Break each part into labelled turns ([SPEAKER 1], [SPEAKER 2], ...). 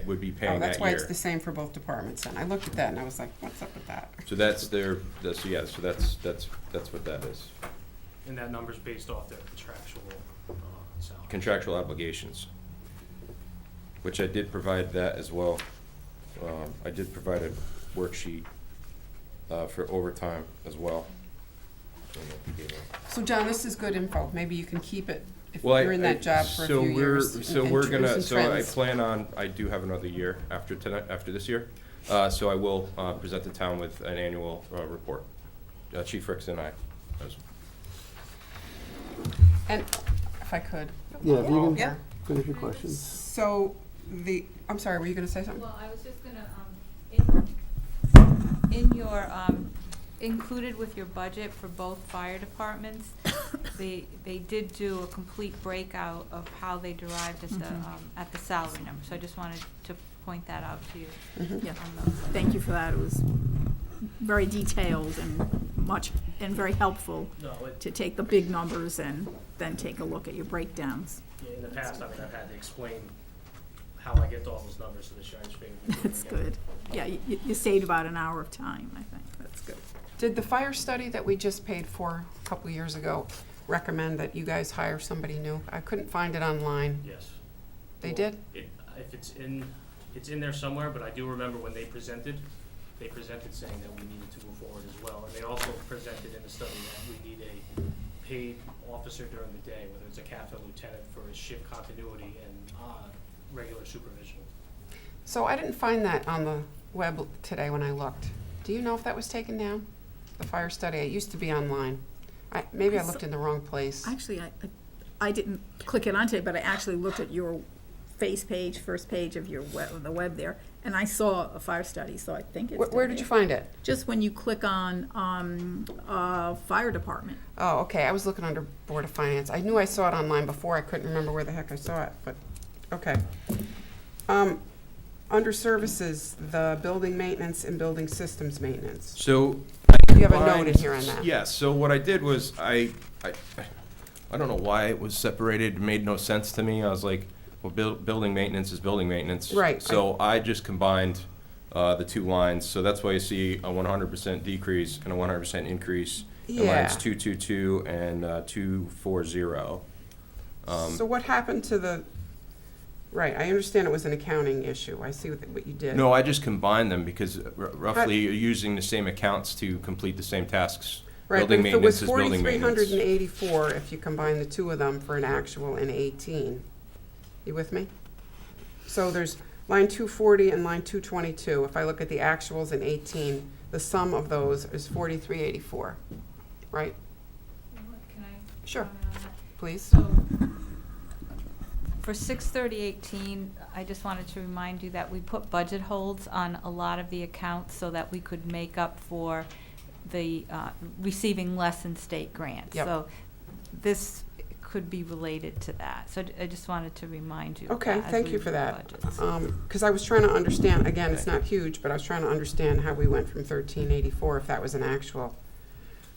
[SPEAKER 1] would be paying that year.
[SPEAKER 2] That's why it's the same for both departments, and I looked at that and I was like, what's up with that?
[SPEAKER 1] So that's what that is.
[SPEAKER 3] And that number's based off their contractual salary.
[SPEAKER 1] Contractual obligations, which I did provide that as well. I did provide a worksheet for overtime as well. I don't know if you gave that.
[SPEAKER 2] So John, this is good info. Maybe you can keep it if
[SPEAKER 1] Well,
[SPEAKER 2] you're in that job for a few years.
[SPEAKER 1] So
[SPEAKER 2] and
[SPEAKER 1] we're
[SPEAKER 2] introduce
[SPEAKER 1] gonna,
[SPEAKER 2] some trends.
[SPEAKER 1] I do have another year after tonight, after this year. So I will present the town with an annual report. Chief Ricks and I.
[SPEAKER 2] And if I could.
[SPEAKER 4] Yeah, if you can
[SPEAKER 2] Yeah.
[SPEAKER 4] finish your questions.
[SPEAKER 2] So I'm sorry, were you gonna say something?
[SPEAKER 5] Well, I was just gonna, in your, included with your budget for both fire departments, they did do a complete breakout of how they derived at the salary number. So I just wanted to point that out to you.
[SPEAKER 2] Mm-hmm.
[SPEAKER 6] Yeah,
[SPEAKER 5] on those.
[SPEAKER 6] thank you for that. It was very detailed and very helpful
[SPEAKER 3] No,
[SPEAKER 6] to take the big numbers and then take a look at your breakdowns.
[SPEAKER 3] in the past, I've had to explain how I get to all those numbers to the Sheriff's Department.
[SPEAKER 6] That's good. Yeah, you saved about an hour of time, I think. That's good.
[SPEAKER 2] Did the fire study that we just paid for a couple of years ago recommend that you guys hire somebody new? I couldn't find it online.
[SPEAKER 3] Yes.
[SPEAKER 2] They
[SPEAKER 3] Well,
[SPEAKER 2] did?
[SPEAKER 3] If it's in there somewhere, but I do remember when they presented saying that we needed to move forward as well. And they also presented in the study that we need a paid officer during the day, whether it's a captain or lieutenant, for his shift continuity and regular supervision.
[SPEAKER 2] So I didn't find that on the web today when I looked. Do you know if that was taken down? The fire study, it used to be online. Maybe I looked in the wrong place.
[SPEAKER 6] Actually, I didn't click it onto it, but I actually looked at your first page of your the web there, and I saw a fire study, so I think it's
[SPEAKER 2] Where did you find it?
[SPEAKER 6] Just when you click on fire department.
[SPEAKER 2] Oh, okay, I was looking under Board of Finance. I knew I saw it online before, I couldn't remember where the heck I saw it, but, okay. Under services, the building maintenance and building systems maintenance.
[SPEAKER 1] So.
[SPEAKER 2] You have a note in here on that.
[SPEAKER 1] Yes, so what I did was, I don't know why it was separated, it made no sense to me. I was like, well, building maintenance is building maintenance.
[SPEAKER 2] Right.
[SPEAKER 1] So I just combined the two lines, so that's why you see a 100% decrease and a 100% increase. And
[SPEAKER 2] Yeah.
[SPEAKER 1] mine's 222 and 240.
[SPEAKER 2] So what happened to the, right, I understand it was an accounting issue. I see what you did.
[SPEAKER 1] No, I just combined them because roughly you're using the same accounts to complete the same tasks.
[SPEAKER 2] Right, but
[SPEAKER 1] Building
[SPEAKER 2] if it was
[SPEAKER 1] maintenance is building maintenance.
[SPEAKER 2] 4,384, if you combine the two of them for an actual in 18. You with me? So there's line 240 and line 222. If I look at the actuals in 18, the sum of those is 4,384, right?
[SPEAKER 5] Can I
[SPEAKER 2] Sure.
[SPEAKER 5] comment on that?
[SPEAKER 2] Please.
[SPEAKER 5] So, for 6/30/18, I just wanted to remind you that we put budget holds on a lot of the accounts so that we could make up for the receiving less in state grants.
[SPEAKER 2] Yep.
[SPEAKER 5] So this could be related to that. So I just wanted to remind you of
[SPEAKER 2] Okay,
[SPEAKER 5] that as
[SPEAKER 2] thank
[SPEAKER 5] we
[SPEAKER 2] you for
[SPEAKER 5] review
[SPEAKER 2] that.
[SPEAKER 5] budgets.
[SPEAKER 2] Because I was trying to understand, again, it's not huge, but I was trying to understand how we went from 1384, if that was an actual,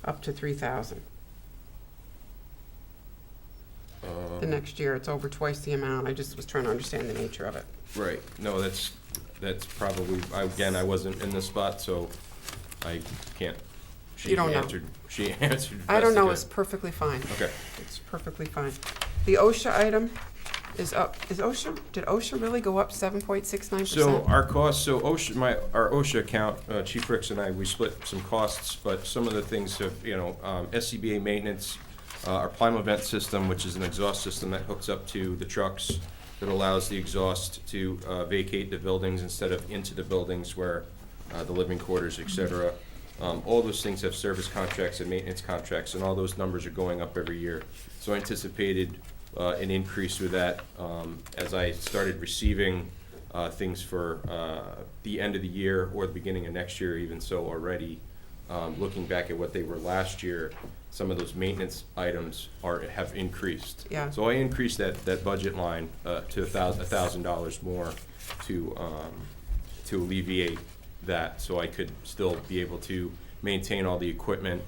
[SPEAKER 2] up to 3,000. The next year, it's over twice the amount. I just was trying to understand the nature of it.
[SPEAKER 1] Right, no, that's probably, again, I wasn't in this spot, so I can't.
[SPEAKER 2] You don't know.
[SPEAKER 1] She answered.
[SPEAKER 2] I don't
[SPEAKER 1] best
[SPEAKER 2] know,
[SPEAKER 1] I
[SPEAKER 2] it's
[SPEAKER 1] could.
[SPEAKER 2] perfectly fine.
[SPEAKER 1] Okay.
[SPEAKER 2] It's perfectly fine. The OSHA item is up. Did OSHA really go up 7.69%?
[SPEAKER 1] So our costs, so OSHA, our OSHA account, Chief Ricks and I, we split some costs, but some of the things have, SCBA maintenance, our Plymouth vent system, which is an exhaust system that hooks up to the trucks that allows the exhaust to vacate the buildings instead of into the buildings where the living quarters, et cetera. All those things have service contracts and maintenance contracts, and all those numbers are going up every year. So I anticipated an increase with that as I started receiving things for the end of the year or the beginning of next year, even so already. Looking back at what they were last year, some of those maintenance items have increased.
[SPEAKER 2] Yeah.
[SPEAKER 1] So I increased that budget line to $1,000 more to alleviate that, so I could still be able to maintain all the equipment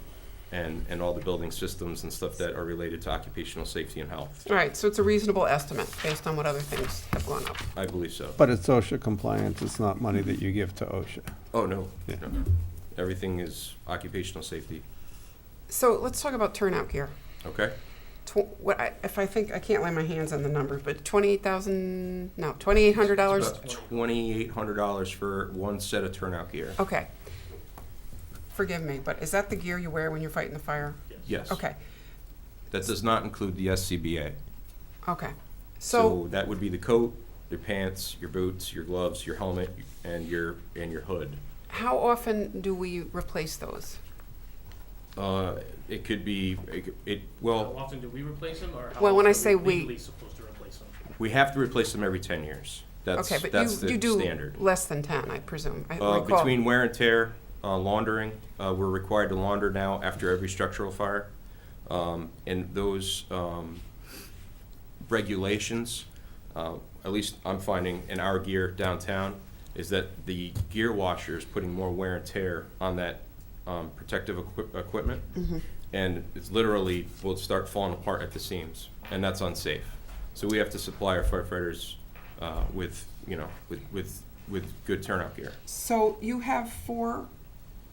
[SPEAKER 1] and all the building systems and stuff that are related to occupational safety and health.
[SPEAKER 2] All right, so it's a reasonable estimate based on what other things have gone up.
[SPEAKER 1] I believe so.
[SPEAKER 4] But it's OSHA compliant, it's not money that you give to OSHA.
[SPEAKER 1] Oh, no.
[SPEAKER 4] Yeah.
[SPEAKER 1] No. Everything is occupational safety.
[SPEAKER 2] So let's talk about turnout gear.
[SPEAKER 1] Okay?
[SPEAKER 2] If I think, I can't lay my hands on the number, but $2,800?
[SPEAKER 1] About $2,800 for one set of turnout gear.
[SPEAKER 2] Okay. Forgive me, but is that the gear you wear when you're fighting the fire?
[SPEAKER 1] Yes.
[SPEAKER 2] Okay,
[SPEAKER 1] That does not include the SCBA.
[SPEAKER 2] okay.
[SPEAKER 1] So that would be the coat, your pants, your boots, your gloves, your helmet, and your hood.
[SPEAKER 2] How often do we replace those?
[SPEAKER 1] It could be,
[SPEAKER 3] How
[SPEAKER 1] well,
[SPEAKER 3] often do we replace them, or how
[SPEAKER 2] Well, when I
[SPEAKER 3] often
[SPEAKER 2] say
[SPEAKER 3] are
[SPEAKER 2] we-
[SPEAKER 3] legally supposed to replace them?
[SPEAKER 1] we have to replace them every 10 years. That's
[SPEAKER 2] Okay, but
[SPEAKER 1] the
[SPEAKER 2] you do
[SPEAKER 1] standard.
[SPEAKER 2] less than 10, I presume. I recall.
[SPEAKER 1] Between wear and tear, laundering, we're required to launder now after every structural fire. And those regulations, at least I'm finding in our gear downtown, is that the gear washer is putting more wear and tear on that protective equipment. And it's literally will start falling apart at the seams, and that's unsafe. So we have to supply our firefighters with good turnout gear.
[SPEAKER 2] So you have 4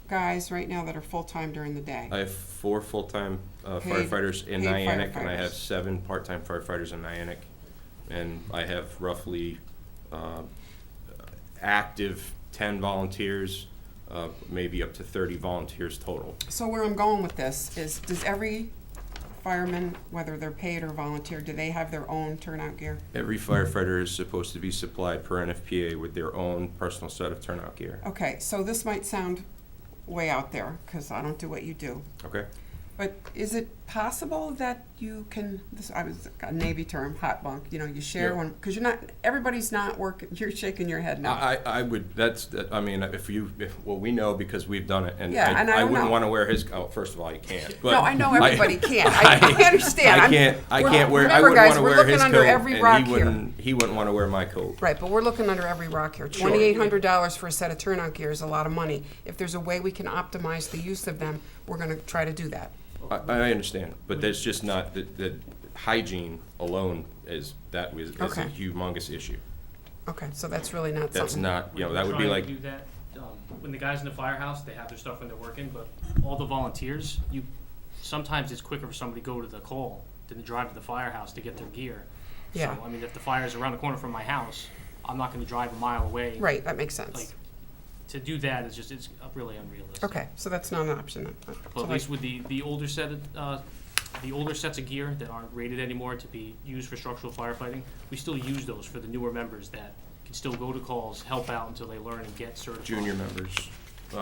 [SPEAKER 2] guys right now that are full-time during the day?
[SPEAKER 1] I have 4 full-time
[SPEAKER 2] Paid-
[SPEAKER 1] firefighters in
[SPEAKER 2] paid
[SPEAKER 1] Niantic, and I
[SPEAKER 2] firefighters.
[SPEAKER 1] have 7 part-time firefighters in Niantic. And I have roughly active 10 volunteers, maybe up to 30 volunteers total.
[SPEAKER 2] So where I'm going with this is, does every fireman, whether they're paid or volunteer, do they have their own turnout gear?
[SPEAKER 1] Every firefighter is supposed to be supplied per NFPA with their own personal set of turnout gear.
[SPEAKER 2] Okay, so this might sound way out there, because I don't do what you do.
[SPEAKER 1] Okay?
[SPEAKER 2] But is it possible that you can, I was a Navy term, hot bunk, you share
[SPEAKER 1] Yeah.
[SPEAKER 2] one, because you're not, everybody's not working, you're shaking your head now.
[SPEAKER 1] I would, I mean, well, we know because we've done it, and
[SPEAKER 2] Yeah, and I
[SPEAKER 1] I
[SPEAKER 2] don't
[SPEAKER 1] wouldn't
[SPEAKER 2] know.
[SPEAKER 1] want to wear his, first of all, you can't, but.
[SPEAKER 2] No, I know everybody can't. I understand.
[SPEAKER 1] I can't wear, I
[SPEAKER 2] Remember,
[SPEAKER 1] wouldn't
[SPEAKER 2] guys,
[SPEAKER 1] want to
[SPEAKER 2] we're
[SPEAKER 1] wear
[SPEAKER 2] looking
[SPEAKER 1] his
[SPEAKER 2] under
[SPEAKER 1] coat,
[SPEAKER 2] every rock
[SPEAKER 1] and
[SPEAKER 2] here.
[SPEAKER 1] he wouldn't want to wear my coat.
[SPEAKER 2] Right, but we're looking under every rock here.
[SPEAKER 1] Sure.
[SPEAKER 2] $2,800 for a set of turnout gear is a lot of money. If there's a way we can optimize the use of them, we're gonna try to do that.
[SPEAKER 1] I understand, but that's just not, the hygiene alone is a
[SPEAKER 2] Okay.
[SPEAKER 1] humongous issue.
[SPEAKER 2] Okay, so that's really not something.
[SPEAKER 1] That's not, that would be
[SPEAKER 3] We're
[SPEAKER 1] like,
[SPEAKER 3] trying to do that. When the guys in the firehouse, they have their stuff when they're working, but all the volunteers, sometimes it's quicker for somebody to go to the call than to drive to the firehouse to get their gear.
[SPEAKER 2] Yeah.
[SPEAKER 3] So, I mean, if the fire's around the corner from my house, I'm not gonna drive a mile away.
[SPEAKER 2] Right, that makes sense.
[SPEAKER 3] Like, to do that is just, it's really unrealistic.
[SPEAKER 2] Okay, so that's not an option then.
[SPEAKER 3] But
[SPEAKER 2] So
[SPEAKER 3] at
[SPEAKER 2] like-
[SPEAKER 3] least with the older sets of gear that aren't rated anymore to be used for structural firefighting, we still use those for the newer members that can still go to calls, help out until they learn and get certified.
[SPEAKER 1] junior members.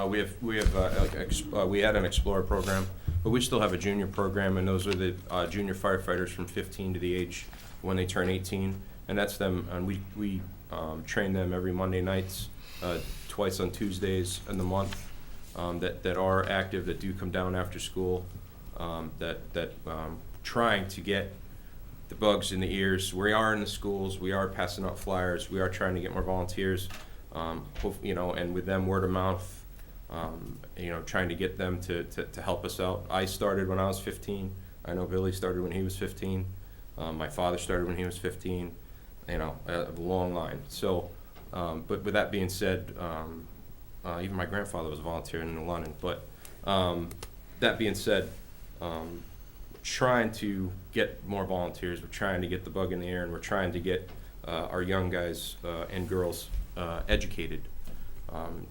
[SPEAKER 1] We had an Explorer program, but we still have a junior program, and those are the junior firefighters from 15 to the age when they turn 18, and that's them. And we train them every Monday nights, twice on Tuesdays in the month, that are active, that do come down after school, trying to get the bugs in the ears. We are in the schools, we are passing out flyers, we are trying to get more volunteers, and with them word of mouth, trying to get them to help us out. I started when I was 15. I know Billy started when he was 15. My father started when he was 15. A long line. So, but with that being said, even my grandfather was a volunteer in London. But that being said, trying to get more volunteers. We're trying to get the bug in the air, and we're trying to get our young guys and girls educated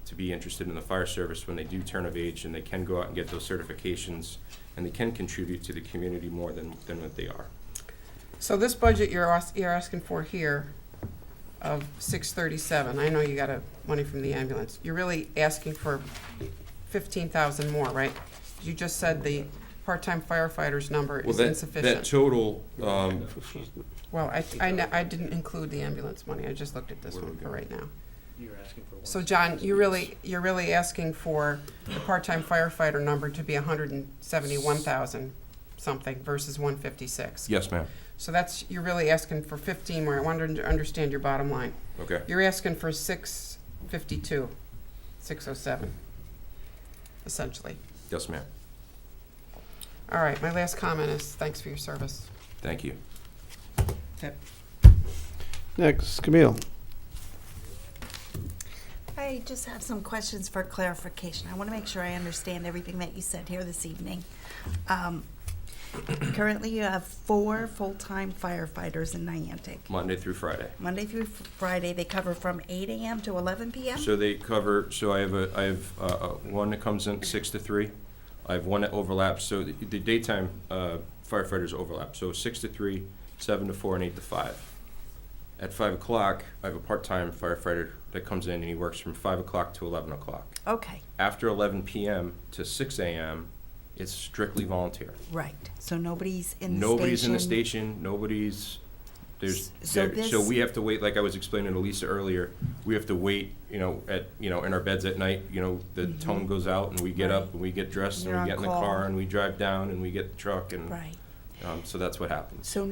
[SPEAKER 1] to be interested in the fire service when they do turn of age, and they can go out and get those certifications, and they can contribute to the community more than what they are.
[SPEAKER 2] So this budget you're asking for here of $637, I know you got money from the ambulance. You're really asking for 15,000 more, right? You just said the part-time firefighters number is
[SPEAKER 1] That
[SPEAKER 2] insufficient.
[SPEAKER 1] total,
[SPEAKER 2] Well, I didn't include the ambulance money. I just looked at this
[SPEAKER 1] Where
[SPEAKER 2] one
[SPEAKER 1] we
[SPEAKER 2] for
[SPEAKER 1] go?
[SPEAKER 2] right now.
[SPEAKER 3] You're asking for one.
[SPEAKER 2] So John, you're really asking for the part-time firefighter number to be 171,000 something versus 156.
[SPEAKER 1] yes, ma'am.
[SPEAKER 2] So you're really asking for 15 more. I wanted to understand your bottom line.
[SPEAKER 1] Okay.
[SPEAKER 2] You're asking for 652, 607, essentially.
[SPEAKER 1] Yes, ma'am.
[SPEAKER 2] All right, my last comment is thanks for your service.
[SPEAKER 1] Thank you.
[SPEAKER 4] Next, Camille.
[SPEAKER 7] I just have some questions for clarification. I want to make sure I understand everything that you said here this evening. Currently, you have 4 full-time firefighters in Niantic.
[SPEAKER 1] Monday through Friday.
[SPEAKER 7] Monday through Friday, they cover from 8 a.m. to 11 p.m.?
[SPEAKER 1] So they cover, so I have one that comes in 6 to 3. I have one that overlaps, so the daytime firefighters overlap. So 6 to 3, 7 to 4, and 8 to 5. At 5 o'clock, I have a part-time firefighter that comes in and he works from 5 o'clock to 11 o'clock.
[SPEAKER 7] Okay,
[SPEAKER 1] After 11 p.m. to 6 a.m., it's strictly volunteer.
[SPEAKER 7] right. So nobody's in the station?
[SPEAKER 1] Nobody's in the station, nobody's, so we have to wait, like I was explaining to Lisa earlier, we have to wait, in our beds at night, the tone goes out and we get
[SPEAKER 7] Right.
[SPEAKER 1] up and we get dressed and
[SPEAKER 7] You're
[SPEAKER 1] we get
[SPEAKER 7] on
[SPEAKER 1] in the car
[SPEAKER 7] call.
[SPEAKER 1] and we drive down and we get the truck and,
[SPEAKER 7] Right.
[SPEAKER 1] so that's what happens.
[SPEAKER 7] So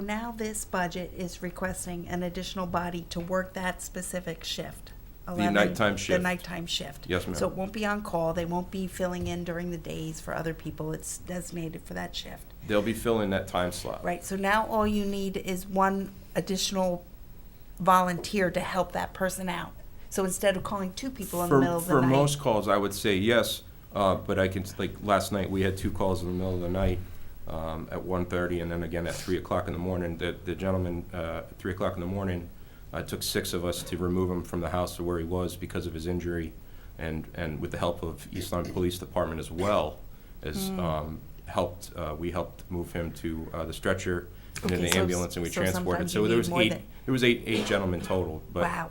[SPEAKER 7] now this budget is requesting an additional body to work that specific shift. 11
[SPEAKER 1] nighttime shift.
[SPEAKER 7] The nighttime shift.
[SPEAKER 1] Yes, ma'am.
[SPEAKER 7] So it won't be on call, they won't be filling in during the days for other people, it's designated for that shift.
[SPEAKER 1] They'll be filling that time slot.
[SPEAKER 7] Right, so now all you need is one additional volunteer to help that person out. So instead of calling 2 people in the middle of the
[SPEAKER 1] For
[SPEAKER 7] night.
[SPEAKER 1] most calls, I would say yes, but I can, like, last night, we had 2 calls in the middle of the night, at 1:30 and then again at 3 o'clock in the morning. The gentleman, at 3 o'clock in the morning, it took 6 of us to remove him from the house to where he was because of his injury, and with the help of East Lyme Police Department as well, as we helped move him to the stretcher and in
[SPEAKER 7] Okay,
[SPEAKER 1] the
[SPEAKER 7] so
[SPEAKER 1] ambulance, and we
[SPEAKER 7] so
[SPEAKER 1] transported.
[SPEAKER 7] sometimes
[SPEAKER 1] So
[SPEAKER 7] you
[SPEAKER 1] there
[SPEAKER 7] need
[SPEAKER 1] was
[SPEAKER 7] more than-
[SPEAKER 1] eight gentlemen total, but
[SPEAKER 7] Wow,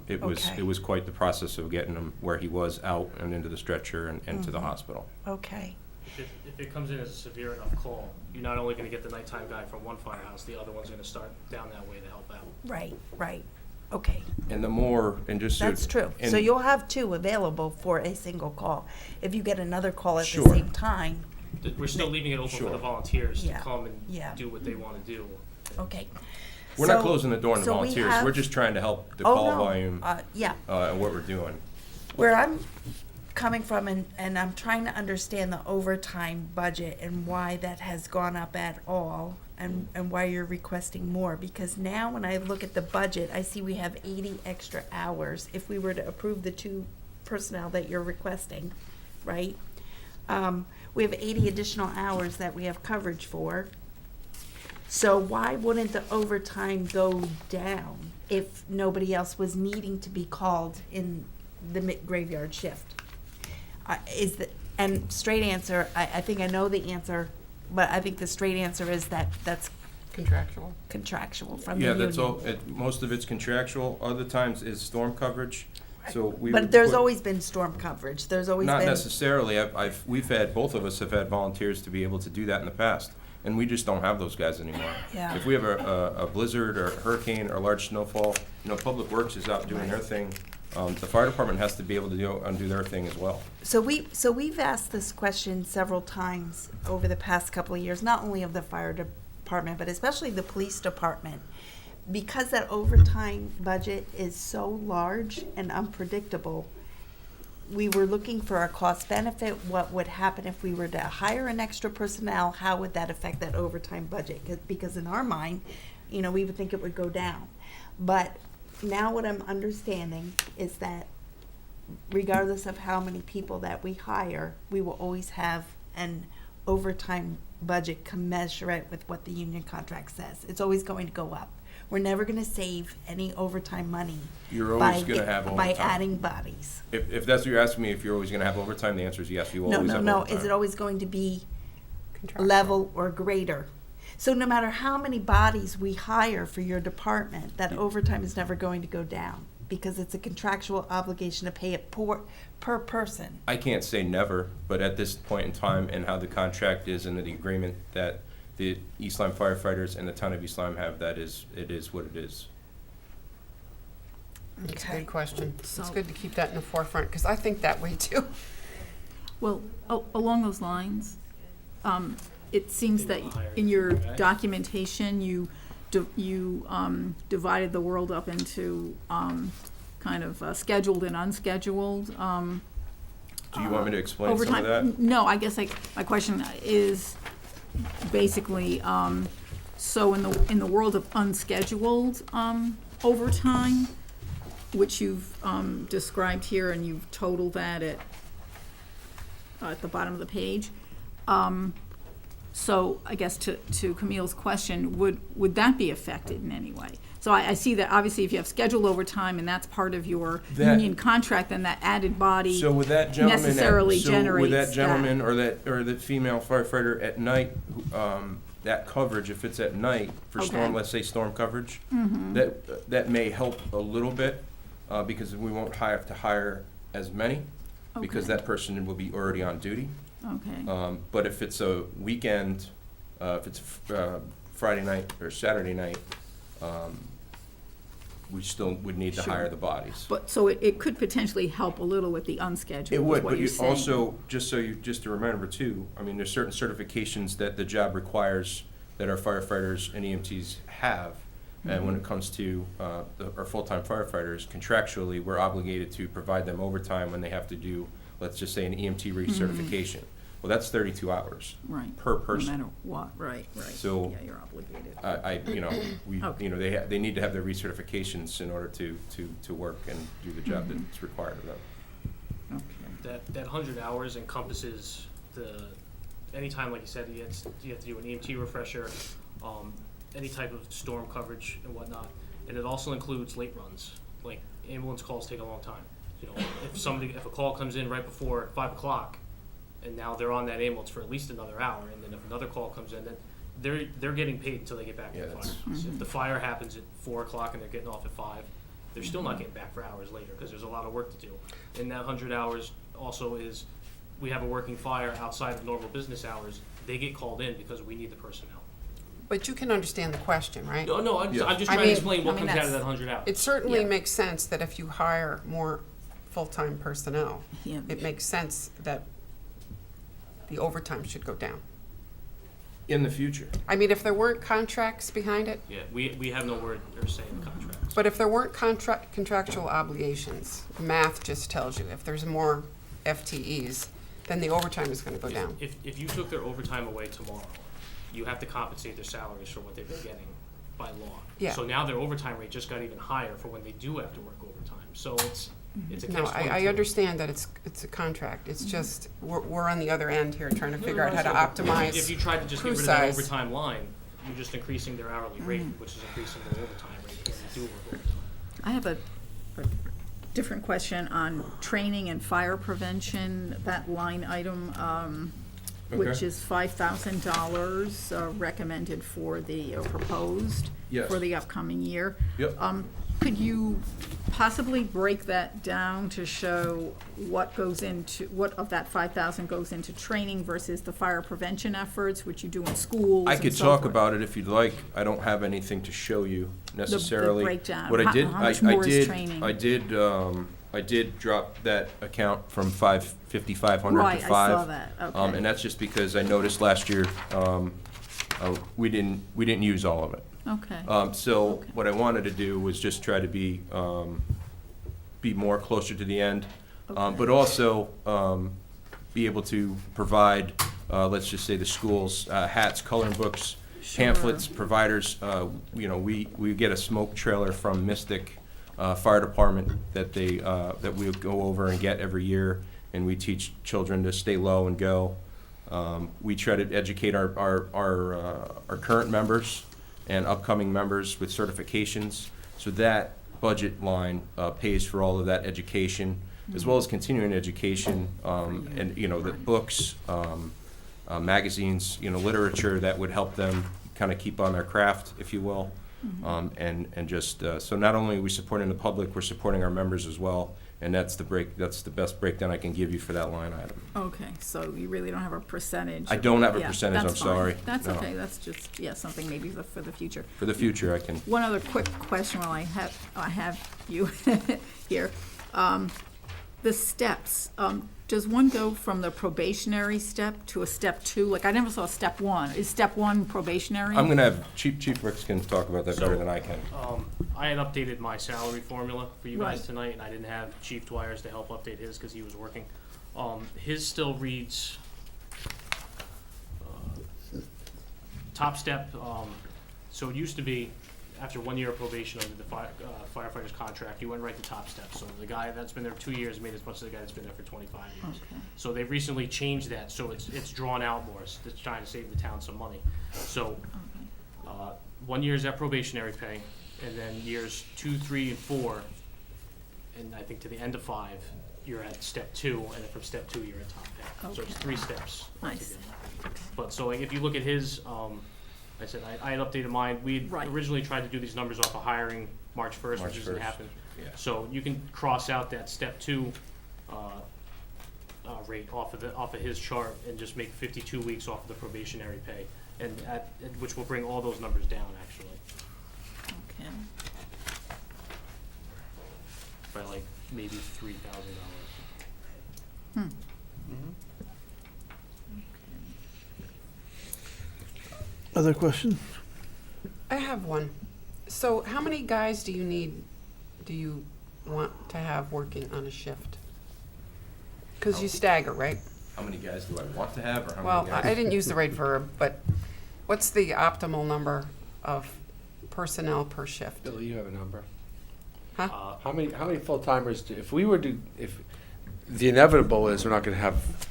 [SPEAKER 1] it
[SPEAKER 7] Okay.
[SPEAKER 1] was quite the process of getting him where he was out and into the stretcher and to the
[SPEAKER 7] Mm-hmm.
[SPEAKER 1] hospital.
[SPEAKER 7] okay,
[SPEAKER 3] If it comes in as a severe enough call, you're not only gonna get the nighttime guy from one firehouse, the other one's gonna start down that way to help out.
[SPEAKER 7] right, okay.
[SPEAKER 1] And the more, and just so.
[SPEAKER 7] That's true. So
[SPEAKER 1] and-
[SPEAKER 7] you'll have 2 available for a single call. If you get another call at the
[SPEAKER 1] Sure.
[SPEAKER 7] same time,
[SPEAKER 3] We're still leaving it open for
[SPEAKER 1] Sure.
[SPEAKER 3] the volunteers to
[SPEAKER 7] Yeah,
[SPEAKER 3] come
[SPEAKER 7] yeah.
[SPEAKER 3] and do what they wanna do.
[SPEAKER 7] okay.
[SPEAKER 1] We're not
[SPEAKER 7] So-
[SPEAKER 1] closing the door on the
[SPEAKER 7] so we
[SPEAKER 1] volunteers,
[SPEAKER 7] have-
[SPEAKER 1] we're just trying to help the
[SPEAKER 7] Oh,
[SPEAKER 1] call
[SPEAKER 7] no,
[SPEAKER 1] volume,
[SPEAKER 7] yeah.
[SPEAKER 1] and what we're doing.
[SPEAKER 7] Where I'm coming from, and I'm trying to understand the overtime budget and why that has gone up at all, and why you're requesting more, because now when I look at the budget, I see we have 80 extra hours if we were to approve the 2 personnel that you're requesting, right? We have 80 additional hours that we have coverage for. So why wouldn't the overtime go down if nobody else was needing to be called in the graveyard shift? And straight answer, I think I know the answer, but I think the straight answer is that's
[SPEAKER 2] Contractual.
[SPEAKER 7] contractual from the
[SPEAKER 1] Yeah,
[SPEAKER 7] union.
[SPEAKER 1] that's all, most of it's contractual, other times is storm coverage, so we.
[SPEAKER 7] But
[SPEAKER 1] would
[SPEAKER 7] there's
[SPEAKER 1] put-
[SPEAKER 7] always been storm coverage, there's always been.
[SPEAKER 1] Not necessarily, we've had, both of us have had volunteers to be able to do that in the past, and we just don't have those guys anymore.
[SPEAKER 7] Yeah.
[SPEAKER 1] If we have a blizzard or a hurricane or large snowfall, Public Works is out doing their thing. The fire department has to be able to do their thing as well.
[SPEAKER 7] So we've asked this question several times over the past couple of years, not only of the fire department, but especially the police department. Because that overtime budget is so large and unpredictable, we were looking for a cost benefit. What would happen if we were to hire an extra personnel? How would that affect that overtime budget? Because in our mind, we would think it would go down. But now what I'm understanding is that regardless of how many people that we hire, we will always have an overtime budget commensurate with what the union contract says. It's always going to go up. We're never going to save any overtime money.
[SPEAKER 1] You're always gonna have
[SPEAKER 7] By
[SPEAKER 1] overtime.
[SPEAKER 7] adding bodies.
[SPEAKER 1] If that's what you're asking me, if you're always gonna have overtime, the answer is yes, you will always have overtime.
[SPEAKER 7] Is it always going to be
[SPEAKER 2] Contractual.
[SPEAKER 7] level or greater? So no matter how many bodies we hire for your department, that overtime is never going to go down because it's a contractual obligation to pay it per person.
[SPEAKER 1] I can't say never, but at this point in time and how the contract is and the agreement that the East Lyme firefighters and the town of East Lyme have, it is what it is.
[SPEAKER 2] It's a
[SPEAKER 7] Okay.
[SPEAKER 2] good question. It's
[SPEAKER 6] So-
[SPEAKER 2] good to keep that in the forefront, because I think that way too.
[SPEAKER 6] Well, along those lines, it seems that
[SPEAKER 3] They will hire
[SPEAKER 6] in your
[SPEAKER 3] okay.
[SPEAKER 6] documentation, you divided the world up into kind of scheduled and unscheduled
[SPEAKER 1] Do you want me to explain some of
[SPEAKER 6] overtime?
[SPEAKER 1] that?
[SPEAKER 6] No, I guess my question is basically, so in the world of unscheduled overtime, which you've described here, and you've totaled that at the bottom of the page. So I guess to Camille's question, would that be affected in any way? So I see that obviously if you have scheduled overtime and that's part of your union contract, then that added body
[SPEAKER 1] So with that gentleman,
[SPEAKER 6] necessarily
[SPEAKER 1] so
[SPEAKER 6] generates
[SPEAKER 1] with that
[SPEAKER 6] that.
[SPEAKER 1] gentleman or the female firefighter at night, that coverage, if it's at night for
[SPEAKER 6] Okay.
[SPEAKER 1] storm, let's say storm coverage, that may help a little bit, because we won't have to hire as many, because
[SPEAKER 6] Okay.
[SPEAKER 1] that person will be already on duty.
[SPEAKER 6] Okay,
[SPEAKER 1] But if it's a weekend, if it's Friday night or Saturday night, we still would need to
[SPEAKER 6] Sure.
[SPEAKER 1] hire the bodies.
[SPEAKER 6] but, so it could potentially help a little with the unscheduled,
[SPEAKER 1] It
[SPEAKER 6] is
[SPEAKER 1] would,
[SPEAKER 6] what
[SPEAKER 1] but
[SPEAKER 6] you're
[SPEAKER 1] you
[SPEAKER 6] saying.
[SPEAKER 1] also, just to remember too, I mean, there's certain certifications that the job requires that our firefighters and EMTs have. And when it comes to our full-time firefighters, contractually, we're obligated to provide them overtime when they have to do, let's just say, an EMT recertification. Well, that's 32 hours
[SPEAKER 6] Right.
[SPEAKER 1] per
[SPEAKER 6] No
[SPEAKER 1] person.
[SPEAKER 6] matter what, right.
[SPEAKER 1] So-
[SPEAKER 6] Yeah, you're obligated.
[SPEAKER 1] Okay. They need to have their recertifications in order to work and do the job that's required of them.
[SPEAKER 6] Okay.
[SPEAKER 3] That 100 hours encompasses anytime, like you said, you have to do an EMT refresher, any type of storm coverage and whatnot. And it also includes late runs, like ambulance calls take a long time. You know, if a call comes in right before 5 o'clock, and now they're on that ambulance for at least another hour, and then if another call comes in, then they're getting paid until they get back to
[SPEAKER 1] Yeah,
[SPEAKER 3] the fire.
[SPEAKER 1] that's-
[SPEAKER 3] So if the fire happens at 4 o'clock and they're getting off at 5, they're still not getting back for hours later, because there's a lot of work to do. And that 100 hours also is, we have a working fire outside of normal business hours, they get called in because we need the personnel.
[SPEAKER 2] But you can understand the question, right?
[SPEAKER 3] No, I'm just
[SPEAKER 2] I
[SPEAKER 3] trying to
[SPEAKER 2] mean-
[SPEAKER 3] explain what
[SPEAKER 6] I mean,
[SPEAKER 3] comes out of
[SPEAKER 6] that's-
[SPEAKER 3] that 100 hours.
[SPEAKER 2] It certainly
[SPEAKER 6] Yeah.
[SPEAKER 2] makes sense that if you hire more full-time personnel,
[SPEAKER 6] Yeah.
[SPEAKER 2] it makes sense that the overtime should go down.
[SPEAKER 1] In the future.
[SPEAKER 2] I mean, if there weren't contracts behind it,
[SPEAKER 3] Yeah, we have no word or say in the contracts.
[SPEAKER 2] but if there weren't contractual obligations, math just tells you, if there's more FTEs, then the overtime is gonna go down.
[SPEAKER 3] If you took their overtime away tomorrow, you have to compensate their salaries for what they've been getting by law.
[SPEAKER 2] Yeah.
[SPEAKER 3] So now their overtime rate just got even higher for when they do have to work overtime. So it's a
[SPEAKER 2] No,
[SPEAKER 3] catch-22.
[SPEAKER 2] I understand that it's a contract, it's just, we're on the other end here trying to
[SPEAKER 3] No,
[SPEAKER 2] figure out how to
[SPEAKER 3] that's okay.
[SPEAKER 2] optimize.
[SPEAKER 3] If you tried to just get
[SPEAKER 2] crew
[SPEAKER 3] rid of that
[SPEAKER 2] size.
[SPEAKER 3] overtime line, you're just increasing their hourly rate, which is increasing their overtime rate when they do work overtime.
[SPEAKER 6] I have a different question on training and fire prevention, that line item, which
[SPEAKER 1] Okay.
[SPEAKER 6] is $5,000 recommended for the, proposed
[SPEAKER 1] Yes.
[SPEAKER 6] for the upcoming year.
[SPEAKER 1] Yep.
[SPEAKER 6] Could you possibly break that down to show what of that 5,000 goes into training versus the fire prevention efforts, which you do in schools
[SPEAKER 1] I
[SPEAKER 6] and
[SPEAKER 1] could
[SPEAKER 6] so
[SPEAKER 1] talk
[SPEAKER 6] forth?
[SPEAKER 1] about it if you'd like. I don't have anything to show you necessarily.
[SPEAKER 6] breakdown.
[SPEAKER 1] What I did,
[SPEAKER 6] How much more is training?
[SPEAKER 1] I did drop that account from 5,500
[SPEAKER 6] Right,
[SPEAKER 1] to
[SPEAKER 6] I
[SPEAKER 1] 5.
[SPEAKER 6] saw that, okay.
[SPEAKER 1] And that's just because I noticed last year, we didn't use all of it.
[SPEAKER 6] Okay.
[SPEAKER 1] So
[SPEAKER 6] Okay.
[SPEAKER 1] what I wanted to do was just try to be more closer to the end,
[SPEAKER 6] Okay.
[SPEAKER 1] but also be able to provide, let's just say the schools, hats, coloring books, pamphlets,
[SPEAKER 6] Sure.
[SPEAKER 1] providers. We get a smoke trailer from Mystic Fire Department that we go over and get every year, and we teach children to stay low and go. We try to educate our current members and upcoming members with certifications. So that budget line pays for all of that education, as well as continuing education, and, the books, magazines, literature that would help them kind of keep on their craft, if you will. And just, so not only are we supporting the public, we're supporting our members as well. And that's the best breakdown I can give you for that line item.
[SPEAKER 6] Okay, so you really don't have a percentage?
[SPEAKER 1] I don't have a
[SPEAKER 6] Yeah,
[SPEAKER 1] percentage,
[SPEAKER 6] that's
[SPEAKER 1] I'm
[SPEAKER 6] fine.
[SPEAKER 1] sorry.
[SPEAKER 6] That's
[SPEAKER 1] No.
[SPEAKER 6] okay, that's just, something maybe for the future.
[SPEAKER 1] For the future, I can.
[SPEAKER 6] One other quick question while I have you here. The steps, does one go from the probationary step to a step 2? Like, I never saw step 1. Is step 1 probationary?
[SPEAKER 1] I'm gonna have Chief Ricks can talk about that better than I can.
[SPEAKER 3] I had updated my salary formula for you guys
[SPEAKER 6] Right.
[SPEAKER 3] tonight, and I didn't have Chief Dwyer's to help update his because he was working. His still reads, top step, so it used to be, after 1 year of probation under the firefighter's contract, you went right to top step. So the guy that's been there 2 years made as much as the guy that's been there for 25 years.
[SPEAKER 6] Okay.
[SPEAKER 3] So they've recently changed that, so it's drawn out more. It's trying to save the town some money. So, 1 year is at probationary pay, and then years 2, 3, and 4, and I think to the end of 5, you're at step 2, and then from step 2, you're at top pay. So it's
[SPEAKER 6] Okay.
[SPEAKER 3] 3 steps.
[SPEAKER 6] Nice.
[SPEAKER 3] altogether. But so like if you look at his, I said I had updated mine. We had
[SPEAKER 6] Right.
[SPEAKER 3] originally tried to do these numbers off of hiring March 1st,
[SPEAKER 1] March
[SPEAKER 3] which doesn't
[SPEAKER 1] 1st.
[SPEAKER 3] happen.
[SPEAKER 1] Yeah.
[SPEAKER 3] So you can cross out that step 2 rate off of his chart and just make 52 weeks off of the probationary pay, and which will bring all those numbers down actually
[SPEAKER 6] Okay.
[SPEAKER 3] by like maybe $3,000.
[SPEAKER 6] Hmm.
[SPEAKER 4] Other questions?
[SPEAKER 2] I have one. So how many guys do you want to have working on a shift? Because you stagger, right?
[SPEAKER 1] How many guys do I want to have, or how
[SPEAKER 2] Well,
[SPEAKER 1] many guys?
[SPEAKER 2] I didn't use the right verb, but what's the optimal number of personnel per shift?
[SPEAKER 8] Billy, you have a number.
[SPEAKER 2] Huh?
[SPEAKER 8] How many full-timers, if the inevitable is we're not gonna have,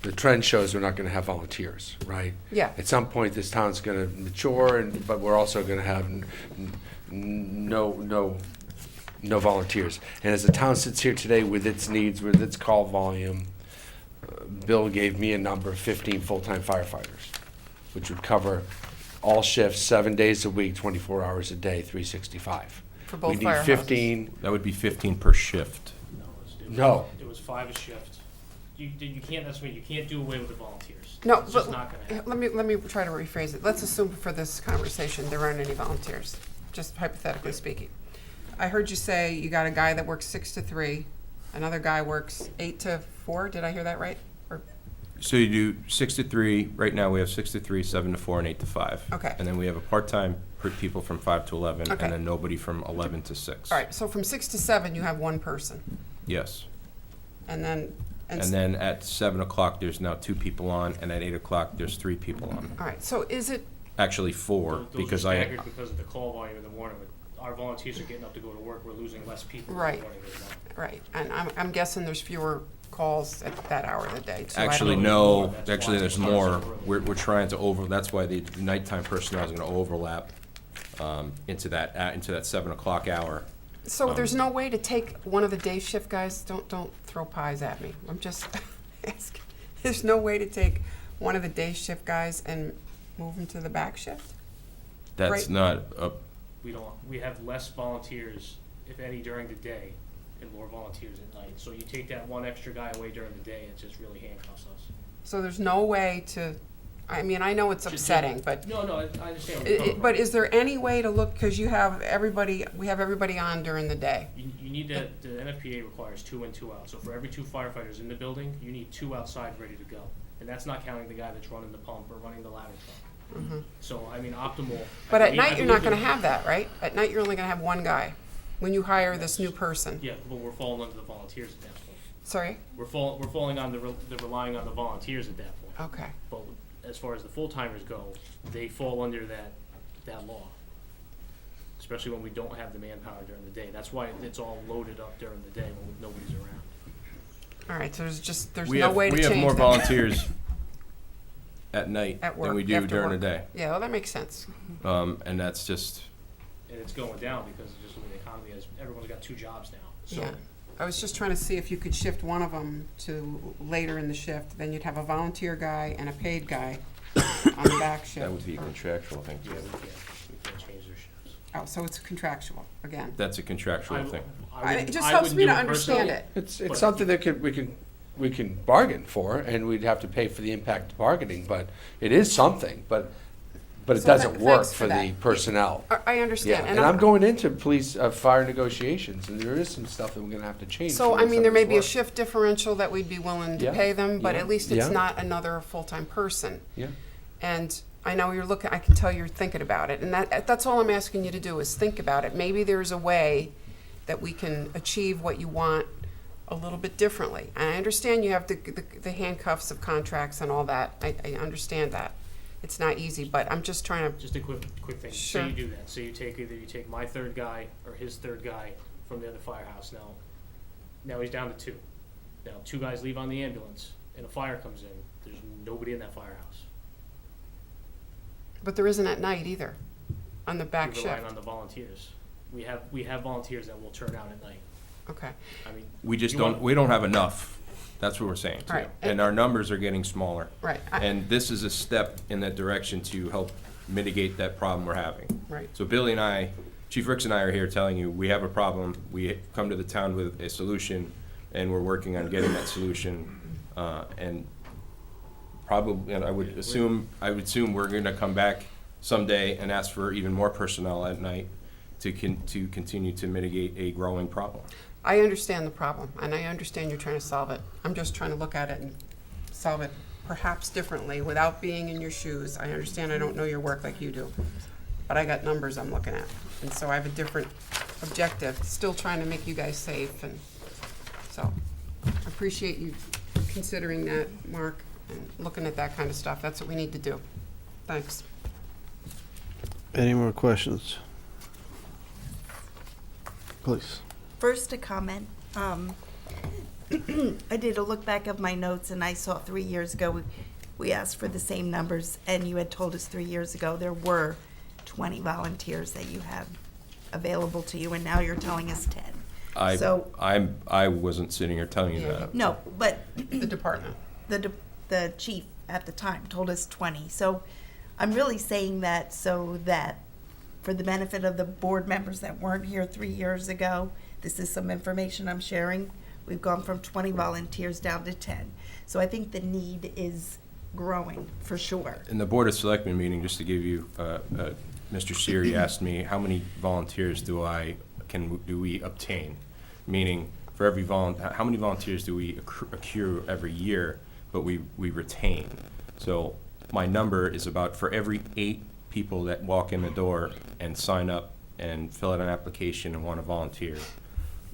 [SPEAKER 8] the trend shows we're not gonna have volunteers, right?
[SPEAKER 2] Yeah,
[SPEAKER 8] At some point, this town's gonna mature, but we're also gonna have no volunteers. And as the town sits here today with its needs, with its call volume, Bill gave me a number of 15 full-time firefighters, which would cover all shifts, 7 days a week, 24 hours a day, 365.
[SPEAKER 2] for both
[SPEAKER 8] We need
[SPEAKER 2] firehouses.
[SPEAKER 8] 15,
[SPEAKER 1] That would be 15 per shift.
[SPEAKER 8] No.
[SPEAKER 3] It was 5 a shift. You can't. That's what you can't do away with the volunteers.
[SPEAKER 2] No,
[SPEAKER 3] It's just
[SPEAKER 2] but
[SPEAKER 3] not gonna happen.
[SPEAKER 2] let me try to rephrase it. Let's assume for this conversation there aren't any volunteers, just hypothetically speaking. I heard you say you got a guy that works 6 to 3, another guy works 8 to 4. Did I hear that right? Or
[SPEAKER 1] So you do 6 to 3. Right now we have 6 to 3, 7 to 4, and 8 to 5.
[SPEAKER 2] Okay.
[SPEAKER 1] And then we have a part-time people from 5 to 11,
[SPEAKER 2] Okay.
[SPEAKER 1] and then nobody from 11 to 6.
[SPEAKER 2] all right, so from 6 to 7 you have one person,
[SPEAKER 1] Yes.
[SPEAKER 2] and then
[SPEAKER 1] And then at 7 o'clock, there's now 2 people on, and at 8 o'clock, there's 3 people on.
[SPEAKER 2] all right. So is it
[SPEAKER 1] Actually 4,
[SPEAKER 3] Those
[SPEAKER 1] because
[SPEAKER 3] are
[SPEAKER 1] I,
[SPEAKER 3] staggered because of the call volume in the morning. Our volunteers are getting up to go to work. We're losing less people in
[SPEAKER 2] Right.
[SPEAKER 3] the morning as well.
[SPEAKER 2] right? And I'm guessing there's fewer calls at that hour of the day too. I don't
[SPEAKER 1] actually,
[SPEAKER 2] know.
[SPEAKER 1] no,
[SPEAKER 3] That's
[SPEAKER 1] actually,
[SPEAKER 3] why
[SPEAKER 1] there's
[SPEAKER 3] it's hard
[SPEAKER 1] more.
[SPEAKER 3] to room.
[SPEAKER 1] We're trying to that's why the nighttime personnel is gonna overlap, into that 7 o'clock hour.
[SPEAKER 2] So there's no way to take one of the day shift guys, don't throw pies at me. I'm just asking. There's no way to take one of the day shift guys and move them to the back shift?
[SPEAKER 1] That's
[SPEAKER 2] Right.
[SPEAKER 1] not a,
[SPEAKER 3] We have less volunteers, if any, during the day and more volunteers at night. So you take that one extra guy away during the day, it just really handcuffs us.
[SPEAKER 2] So there's no way to, I mean, I know it's upsetting, but
[SPEAKER 3] No, I understand where you're coming from.
[SPEAKER 2] but is there any way to look, because we have everybody on during the day?
[SPEAKER 3] You need the NFPA requires 2 in, 2 out. So for every 2 firefighters in the building, you need 2 outside ready to go. And that's not counting the guy that's running the pump or running the ladder truck.
[SPEAKER 2] Mhm.
[SPEAKER 3] So, I mean, optimal.
[SPEAKER 2] But
[SPEAKER 3] I
[SPEAKER 2] at
[SPEAKER 3] believe- I
[SPEAKER 2] night, you're not
[SPEAKER 3] believe
[SPEAKER 2] gonna have that, right? At night, you're only gonna have one guy when you hire this new person.
[SPEAKER 3] Yeah, but we're falling under the volunteers at that point.
[SPEAKER 2] Sorry?
[SPEAKER 3] We're falling on the relying on the volunteers at that point.
[SPEAKER 2] Okay.
[SPEAKER 3] But as far as the full-timers go, they fall under that law. Especially when we don't have the manpower during the day. That's why it's all loaded up during the day when nobody's around.
[SPEAKER 2] All right, so there's
[SPEAKER 1] we
[SPEAKER 2] no
[SPEAKER 1] have,
[SPEAKER 2] way to
[SPEAKER 1] we
[SPEAKER 2] change
[SPEAKER 1] have more
[SPEAKER 2] that.
[SPEAKER 1] volunteers at night
[SPEAKER 2] At
[SPEAKER 1] than
[SPEAKER 2] work,
[SPEAKER 1] we do
[SPEAKER 2] after
[SPEAKER 1] during the
[SPEAKER 2] work.
[SPEAKER 1] day.
[SPEAKER 2] Yeah, well, that makes sense.
[SPEAKER 1] And that's just,
[SPEAKER 3] And it's going down because of just the way the economy is. Everyone's got 2 jobs now. So
[SPEAKER 2] Yeah. I was just trying to see if you could shift one of them to later in the shift, then you'd have a volunteer guy and a paid guy on the back shift.
[SPEAKER 1] that would be a contractual thing.
[SPEAKER 3] yeah, we can't change their shifts.
[SPEAKER 2] Oh, so it's contractual, again.
[SPEAKER 1] That's a contractual thing.
[SPEAKER 2] It just helps me to understand it.
[SPEAKER 8] it's
[SPEAKER 3] But-
[SPEAKER 8] something that we can bargain for, and we'd have to pay for the impact of bargaining, but it is something, but it
[SPEAKER 2] So
[SPEAKER 8] doesn't work
[SPEAKER 2] thanks for
[SPEAKER 8] for the
[SPEAKER 2] that.
[SPEAKER 8] personnel.
[SPEAKER 2] I
[SPEAKER 8] Yeah,
[SPEAKER 2] understand.
[SPEAKER 8] and I'm going into police, fire negotiations, and there is some stuff that we're gonna have to change.
[SPEAKER 2] So,
[SPEAKER 8] to
[SPEAKER 2] I
[SPEAKER 8] make
[SPEAKER 2] mean,
[SPEAKER 8] some
[SPEAKER 2] there
[SPEAKER 8] of
[SPEAKER 2] may
[SPEAKER 8] this
[SPEAKER 2] be a
[SPEAKER 8] work.
[SPEAKER 2] shift differential that we'd be willing to
[SPEAKER 8] Yeah,
[SPEAKER 2] pay them, but
[SPEAKER 8] yeah,
[SPEAKER 2] at least it's
[SPEAKER 8] yeah.
[SPEAKER 2] not another full-time person.
[SPEAKER 8] Yeah.
[SPEAKER 2] And I know I can tell you're thinking about it, and that's all I'm asking you to do is think about it. Maybe there's a way that we can achieve what you want a little bit differently. And I understand you have the handcuffs of contracts and all that. I understand that. It's not easy, but I'm just trying to,
[SPEAKER 3] Just a quick thing.
[SPEAKER 2] Sure.
[SPEAKER 3] Say you do that. Say you take either you take my third guy or his third guy from the other firehouse. Now he's down to 2. Now 2 guys leave on the ambulance and a fire comes in. There's nobody in that firehouse.
[SPEAKER 2] but there isn't at night either, on the back
[SPEAKER 3] You're relying
[SPEAKER 2] shift.
[SPEAKER 3] on the volunteers. We have volunteers that will turn out at night.
[SPEAKER 2] Okay,
[SPEAKER 3] I mean,
[SPEAKER 1] We just
[SPEAKER 3] You want-
[SPEAKER 1] don't, we don't have enough. That's what we're saying too.
[SPEAKER 2] Right.
[SPEAKER 1] And our numbers are getting smaller.
[SPEAKER 2] right,
[SPEAKER 1] And this is a step in that direction to help mitigate that problem we're having.
[SPEAKER 2] right.
[SPEAKER 1] So Billy and I, Chief Ricks and I are here telling you, we have a problem, we come to the town with a solution, and we're working on getting that solution. And probably, and I would assume we're gonna come back someday and ask for even more personnel at night to continue to mitigate a growing problem.
[SPEAKER 2] I understand the problem, and I understand you're trying to solve it. I'm just trying to look at it and solve it perhaps differently without being in your shoes. I understand I don't know your work like you do, but I got numbers I'm looking at. And so I have a different objective, still trying to make you guys safe, and so I appreciate you considering that, Mark, and looking at that kind of stuff. That's what we need to do. Thanks.
[SPEAKER 4] Any more questions? Please.
[SPEAKER 7] First, a comment. I did a look back of my notes, and I saw 3 years ago, we asked for the same numbers, and you had told us 3 years ago there were 20 volunteers that you had available to you, and now you're telling us 10. So-
[SPEAKER 1] I wasn't sitting here telling you that.
[SPEAKER 7] No, but
[SPEAKER 2] The department.
[SPEAKER 7] the chief at the time told us 20. So I'm really saying that so that for the benefit of the board members that weren't here 3 years ago, this is some information I'm sharing. We've gone from 20 volunteers down to 10. So I think the need is growing for sure.
[SPEAKER 1] In the Board of Selectmen meeting, just to give you, Mr. Siri asked me, how many volunteers do we obtain? Meaning, for every how many volunteers do we accrue every year, but we retain? So my number is about, for every 8 people that walk in the door and sign up and fill out an application and want to volunteer,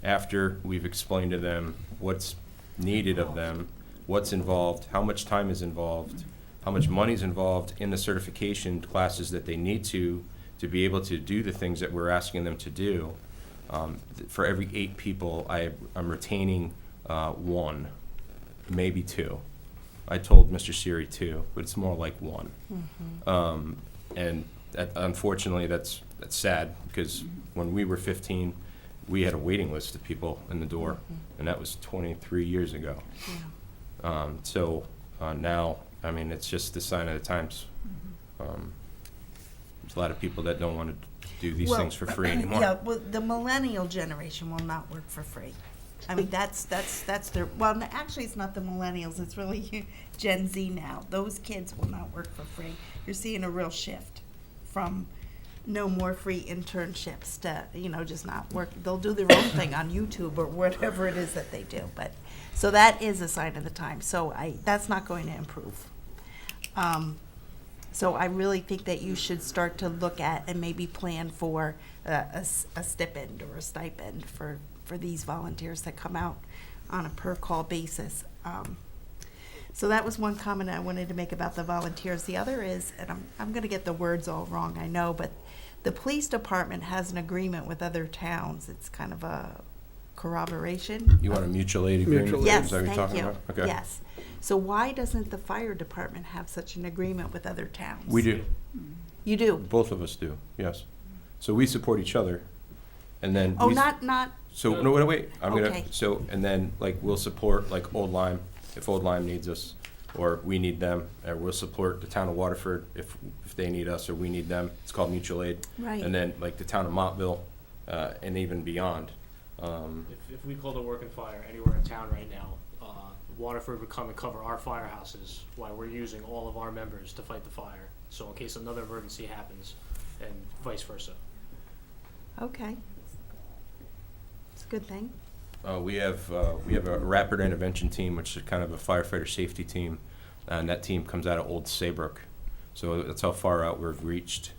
[SPEAKER 1] after we've explained to them what's needed of them, what's involved, how much time is involved, how much money is involved in the certification classes that they need to be able to do the things that we're asking them to do. For every 8 people, I'm retaining 1, maybe 2. I told Mr. Siri 2, but it's more like 1. And unfortunately, that's sad, because when we were 15, we had a waiting list of people in the door, and that was 23 years ago. So now, I mean, it's just the sign of the times. There's a lot of people that don't want to do these
[SPEAKER 7] Well,
[SPEAKER 1] things for free anymore.
[SPEAKER 7] Yeah, well, the millennial generation will not work for free. I mean, that's their, well, actually, it's not the millennials, it's really Gen Z now. Those kids will not work for free. You're seeing a real shift from no more free internships to, just not work. They'll do their own thing on YouTube or whatever it is that they do. But, so that is a sign of the time. So that's not going to improve. So I really think that you should start to look at and maybe plan for a stipend or a stipend for these volunteers that come out on a per-call basis. So that was one comment I wanted to make about the volunteers. The other is, and I'm going to get the words all wrong, I know, but the police department has an agreement with other towns. It's kind of a corroboration.
[SPEAKER 1] You want a mutual aid agreement?
[SPEAKER 4] Mutual aid.
[SPEAKER 7] Yes,
[SPEAKER 1] Is that what you're
[SPEAKER 7] thank
[SPEAKER 1] talking
[SPEAKER 7] you.
[SPEAKER 1] about? Okay.
[SPEAKER 7] Yes. So why doesn't the fire department have such an agreement with other towns?
[SPEAKER 1] We do.
[SPEAKER 7] You do?
[SPEAKER 1] Both of us do, yes. So we support each other, and then.
[SPEAKER 7] Oh,
[SPEAKER 1] we-
[SPEAKER 7] not,
[SPEAKER 1] So, no, wait, I'm gonna,
[SPEAKER 7] Okay.
[SPEAKER 1] so, and then, like, we'll support, like, Old Lyme, if Old Lyme needs us, or we need them, or we'll support the town of Waterford if they need us, or we need them. It's called mutual aid.
[SPEAKER 7] right.
[SPEAKER 1] And then, like, the town of Montville, and even beyond.
[SPEAKER 3] If we called a working fire anywhere in town right now, Waterford would come and cover our firehouses while we're using all of our members to fight the fire. So in case another emergency happens, and vice versa.
[SPEAKER 7] Okay. It's a good thing.
[SPEAKER 1] We have a rapid intervention team, which is kind of a firefighter safety team, and that team comes out of Old Saybrook. So that's how far out we've reached.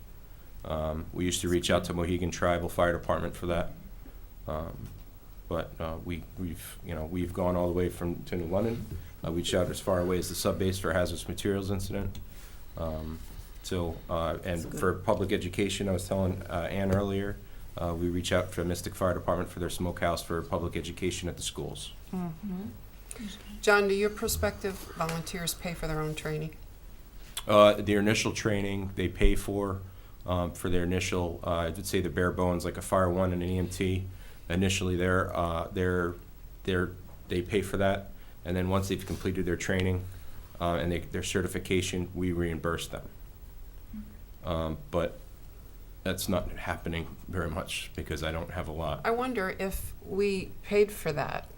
[SPEAKER 1] We used to reach out to Mohegan Tribal Fire Department for that. But we've gone all the way to New London. We reached out as far away as the sub base for a hazardous materials incident. And for public education, I was telling Ann earlier, we reach out for Mystic Fire Department for their smokehouse for public education at the schools.
[SPEAKER 2] John, do your prospective volunteers pay for their own training?
[SPEAKER 1] Their initial training, they pay for their initial, I would say the bare bones, like a Fire 1 and an EMT. Initially, they pay for that, and then once they've completed their training and their certification, we reimburse them. But that's not happening very much because I don't have a lot.
[SPEAKER 2] I wonder if we paid for that.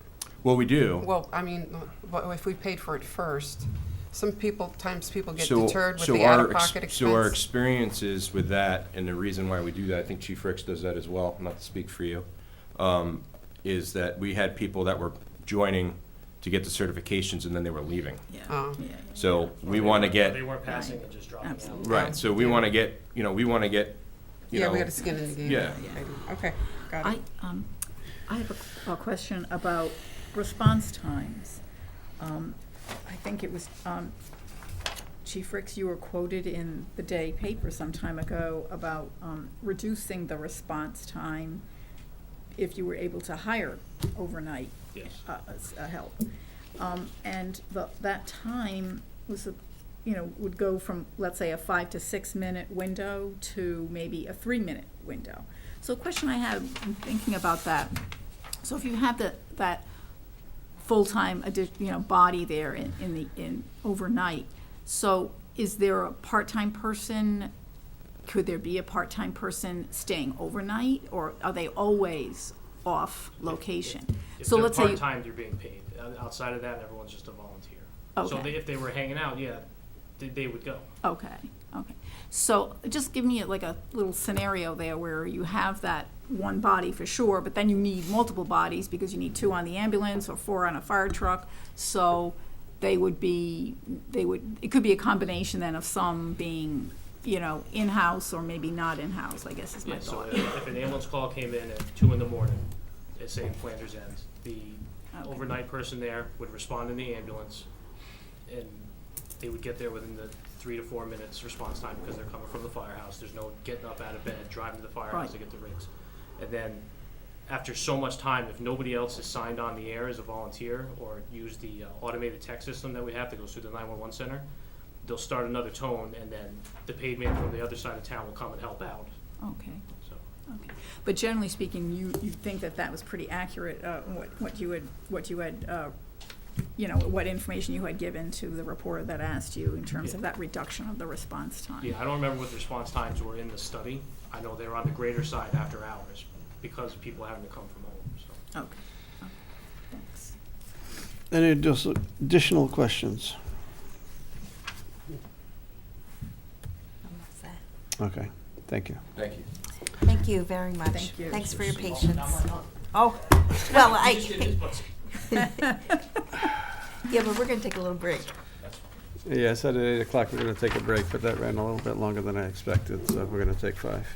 [SPEAKER 1] Well, we do.
[SPEAKER 2] Well, I mean, if we paid for it first, times people get
[SPEAKER 1] So-
[SPEAKER 2] deterred with
[SPEAKER 1] so
[SPEAKER 2] the
[SPEAKER 1] our
[SPEAKER 2] out-of-pocket expense.
[SPEAKER 1] So our experiences with that, and the reason why we do that, I think Chief Ricks does that as well, not to speak for you, is that we had people that were joining to get the certifications and then they were leaving.
[SPEAKER 2] Oh.
[SPEAKER 1] So we want to get,
[SPEAKER 3] They weren't passing and just dropping out.
[SPEAKER 6] Absolutely.
[SPEAKER 1] right, so we want to get, you know,
[SPEAKER 2] Yeah, we got a skin in the game.
[SPEAKER 1] Yeah.
[SPEAKER 2] Okay, got it.
[SPEAKER 6] I have a question about response times. I think it was, Chief Ricks, you were quoted in the Day paper some time ago about reducing the response time if you were able to hire overnight
[SPEAKER 3] Yes.
[SPEAKER 6] help. And that time was, would go from, let's say, a 5 to 6 minute window to maybe a 3-minute window. So a question I have, in thinking about that, so if you have that full-time body there in overnight, so is there a part-time person? Could there be a part-time person staying overnight, or are they always off location?
[SPEAKER 3] If
[SPEAKER 6] So
[SPEAKER 3] they're
[SPEAKER 6] let's say,
[SPEAKER 3] part-time, you're being paid. Outside of that, everyone's just a volunteer. So
[SPEAKER 6] Okay.
[SPEAKER 3] if they were hanging out, yeah, they would go.
[SPEAKER 6] okay. So just give me like a little scenario there where you have that one body for sure, but then you need multiple bodies because you need 2 on the ambulance or 4 on a fire truck. So it could be a combination then of some being, in-house or maybe not in-house, I guess is my
[SPEAKER 3] Yeah, so
[SPEAKER 6] thought.
[SPEAKER 3] if an ambulance call came in at 2 in the morning, let's say in Flanders End, the
[SPEAKER 6] Okay.
[SPEAKER 3] overnight person there would respond in the ambulance, and they would get there within the 3 to 4 minutes response time because they're coming from the firehouse. There's no getting up out of bed, driving to the firehouse
[SPEAKER 6] Right.
[SPEAKER 3] to get the rigs. And then after so much time, if nobody else is signed on the air as a volunteer or use the automated text system that we have that goes through the 911 center, they'll start another tone, and then the paid man from the other side of town will come and help out.
[SPEAKER 6] Okay.
[SPEAKER 3] So
[SPEAKER 6] Okay, but generally speaking, you think that was pretty accurate, what you had, what information you had given to the reporter that asked you in terms of that reduction of the response time?
[SPEAKER 3] yeah, I don't remember what the response times were in the study. I know they were on the greater side after hours because people having to come from home. So
[SPEAKER 6] Okay, thanks.
[SPEAKER 4] Any additional questions? Okay, thank you.
[SPEAKER 1] Thank you.
[SPEAKER 7] Thank you very much.
[SPEAKER 6] Thank you.
[SPEAKER 7] Thanks for your patience. Oh, well, yeah, but we're gonna take a little break.
[SPEAKER 4] Yeah, I said at 8 o'clock we're gonna take a break, but that ran a little bit longer than I expected, so we're gonna take 5.